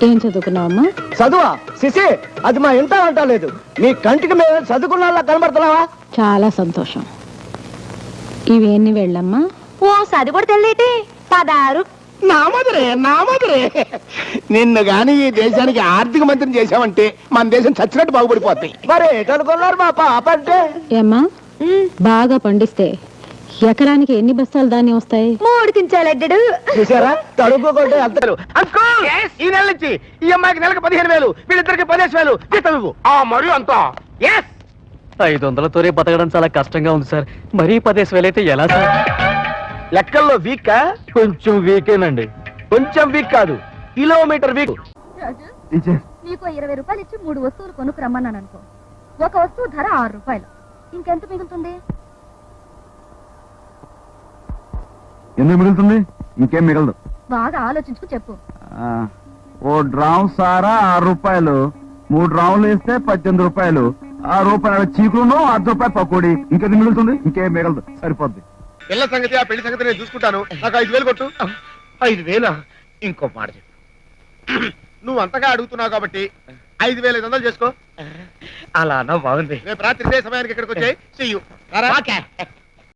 ఏం చదువుకున్నావమ్మా? చదువా శిశి, అది మా ఇంట అంటలేదు. నీ కంటికి మేము చదువుకున్నా కనబడుతున్నావా? చాలా సంతోషం. ఇవి ఎన్ని వెళ్ళమ్మా? ఓ సది కూడా తెలియటి 16. నా మధురే నిన్ను గాని ఈ దేశానికి ఆర్థిక మంత్రిని చేశావంటే మన దేశం చచ్చినట్టు బాగుపడిపోతాయి. మరి ఎటనుకున్నారు మా పాప అంటే? ఏమ్మా, బాగా పండిస్తే ఎకరానికి ఎన్ని బస్తాలు ధాన్యం వస్తాయి? 3 కించాలెడ్డాడు. చూసారా, తడుపుకుంటే అంత. అంకుల్, ఈ నెల నుంచి ఈ అమ్మాయికి నెలకు 15,000, వీళ్ళిద్దరికి 15,000 జీతం. మరి అంతా 500తోనే బతకడం చాలా కష్టంగా ఉంది సార్. మరీ 10,000 అయితే ఎలా సార్? లెక్కల్లో వీక్. కొంచెం వీకేనండి. కొంచెం వీక్ కాదు, కిలోమీటర్ వీక్. నీకు 20 రూపాయలు ఇచ్చి 3 వస్తువులు కొనుక్కు రమ్మన్నాను అనుకో. ఒక వస్తువు ధర 6 రూపాయలు. ఇంకెంత మిగులుతుంది? ఎందుకు మిగులుతుంది? ఇంకేం మిగలదు. బాగా ఆలోచించుకు చెప్పు. ఓ డ్రామ్ సారా 6 రూపాయలు, 3 డ్రాములు వేస్తే 18 రూపాయలు, 6 రూపాయల చీకులు, 1/2 రూపాయలు పకోడి. ఇంకేది మిగులుతుంది? ఇంకేం మిగలదు. సరిపోద్ది. పిల్ల సంగతి, ఆ పెళ్లి సంగతి నేను చూసుకుంటాను. నాకు 5,000 కొట్టు. 5,000? ఇంకో మాట చెప్పు. నువ్వు అంతగా అడుగుతున్నావు కాబట్టి 5,500 చేసుకో. అలా బాగుంది. రేపు రాత్రి ఇదే సమయానికి ఇక్కడికి వచ్చాయి. See you. రారా?